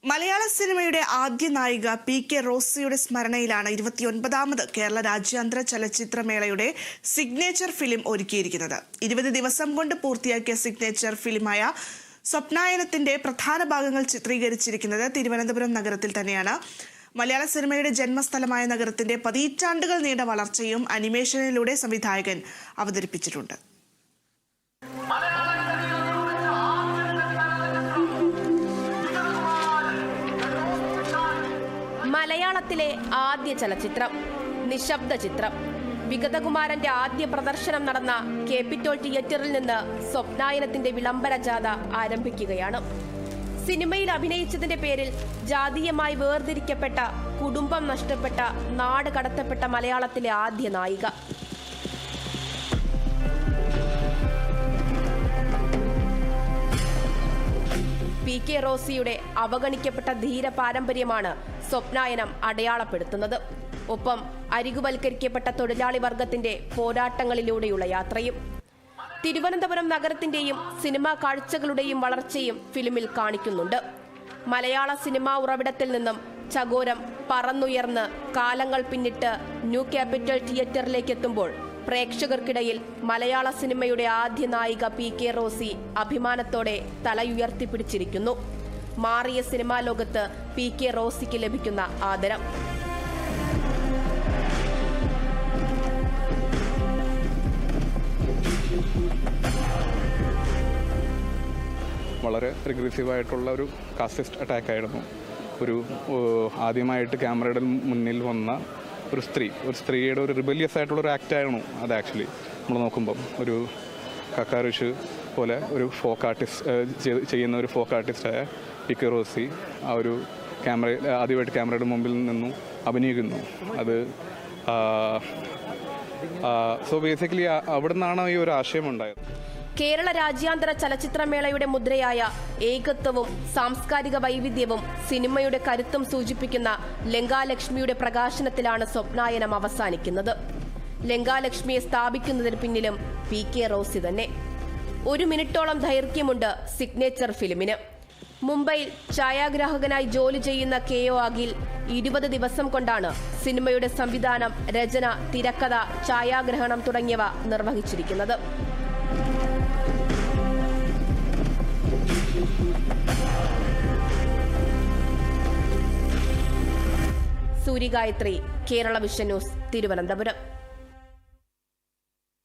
മലയാള സിനിമയുടെ ആദ്യ നായിക പി.കെ. റോസിയുടെ സ്മരണയിലാണ് 29ാമത് കേരള രാജ്യാന്തര ചലച്ചിത്രമേളയുടെ സിഗ്നേച്ചർ ഫിലിം ഒരുക്കിയിരിക്കുന്നത്. 20 ദിവസം കൊണ്ട് പൂർത്തിയാക്കിയ സിഗ്നേച്ചർ ഫിലിമായ സ്വപ്നായനത്തിന്റെ പ്രധാന ഭാഗങ്ങൾ ചിത്രീകരിച്ചിരിക്കുന്നത് തിരുവനന്തപുരം നഗരത്തിൽ തന്നെയാണ്. മലയാള സിനിമയുടെ ജന്മസ്ഥലമായ നഗരത്തിന്റെ പതിറ്റാണ്ടുകൾ നീണ്ട വളർച്ചയും അനിമേഷനിലൂടെ സംവിധായകൻ അവതരിപ്പിച്ചിട്ടുണ്ട്. മലയാളത്തിലെ ആദ്യ ചലച്ചിത്രം, നിശബ്ദ ചിത്രം. വിഗതകുമാരന്റെ ആദ്യ പ്രദർശനം നടന്ന ക്യാപിറ്റോൾ തിയേറ്ററിൽ നിന്ന് സ്വപ്നായനത്തിന്റെ വിളംബര ജാഥ ആരംഭിക്കുകയാണ്. സിനിമയിൽ അഭിനയിച്ചതിന്റെ പേരിൽ ജാതീയമായി വേർതിരിക്കപ്പെട്ട, കുടുംബം നഷ്ടപ്പെട്ട, നാട് കടത്തപ്പെട്ട മലയാളത്തിലെ ആദ്യ നായിക. പി.കെ. റോസിയുടെ അവഗണിക്കപ്പെട്ട ധീര പാരമ്പര്യമാണ് സ്വപ്നായനം അടയാളപ്പെടുത്തുന്നത്. ഒപ്പം അരികുവൽക്കരിക്കപ്പെട്ട തൊഴിലാളി വർഗത്തിന്റെ പോരാട്ടങ്ങളിലൂടെയുള്ള യാത്രയും. തിരുവനന്തപുരം നഗരത്തിന്റെയും സിനിമാ കാഴ്ചകളുടെയും വളർച്ചയും ഫിലിമിൽ കാണിക്കുന്നുണ്ട്. മലയാള സിനിമാ ഉറവിടത്തിൽ നിന്നും ചകോരം പറന്നുയർന്ന് കാലങ്ങൾ പിന്നിട്ട് ന്യൂ ക്യാപിറ്റൽ തിയേറ്ററിലേക്ക് എത്തുമ്പോൾ പ്രേക്ഷകർക്കിടയിൽ മലയാള സിനിമയുടെ ആദ്യ നായിക പി.കെ. റോസി അഭിമാനത്തോടെ തലയുയർത്തിപ്പിടിച്ചിരിക്കുന്നു. മാറിയ സിനിമാ ലോകത്ത് പി.കെ. റോസിക്ക് ലഭിക്കുന്ന ആദരം. വളരെ റിഗ്രസീവായിട്ടുള്ള ഒരു കാസ്റ്റിസ്റ്റ് അറ്റാക്ക് ആയിരുന്നു. ആദ്യമായിട്ട് ക്യാമറയുടെ മുന്നിൽ വന്ന ഒരു സ്ത്രീയുടെ ഒരു റിബലിയസ് ആയിട്ടുള്ള ഒരു ആക്റ്റായിരുന്നു അത്. ആക്ച്വലി നമ്മൾ നോക്കുമ്പം ഒരു കക്കാരുഷ് പോലെ ഒരു ഫോക്ക് ആർട്ടിസ്റ്റ് ചെയ്യുന്ന ഒരു ഫോക്ക് ആർട്ടിസ്റ്റായ പി.കെ. റോസി ആദ്യമായിട്ട് ക്യാമറയുടെ മുമ്പിൽ നിന്നും അഭിനയിക്കുന്നു. അത് സോ ബേസിക്കലി അവിടെ നിന്നാണ് ഈ ഒരു ആശയം ഉണ്ടായത്. കേരള രാജ്യാന്തര ചലച്ചിത്രമേളയുടെ മുദ്രയായ ഏകത്വവും സാംസ്കാരിക വൈവിധ്യവും സിനിമയുടെ കരുത്തും സൂചിപ്പിക്കുന്ന ലങ്കാലക്ഷ്മിയുടെ പ്രകാശനത്തിലാണ് സ്വപ്നായനം അവസാനിക്കുന്നത്. ലങ്കാലക്ഷ്മിയെ സ്ഥാപിക്കുന്നതിന് പിന്നിലും പി.കെ. റോസി തന്നെ. 1 മിനിറ്റോളം ദൈർഘ്യമുണ്ട് സിഗ്നേച്ചർ ഫിലിമിന്. മുംബൈയിൽ ഛായാഗ്രാഹകനായി ജോലി ചെയ്യുന്ന കെ.ഒ. അഖിൽ 20 ദിവസം കൊണ്ടാണ് സിനിമയുടെ സംവിധാനം, രചന, തിരക്കഥ, ഛായാഗ്രഹണം തുടങ്ങിയവ നിർവഹിച്ചിരിക്കുന്നത്. Suryagayathri, Kerala vision news, Thiruvananthapuram.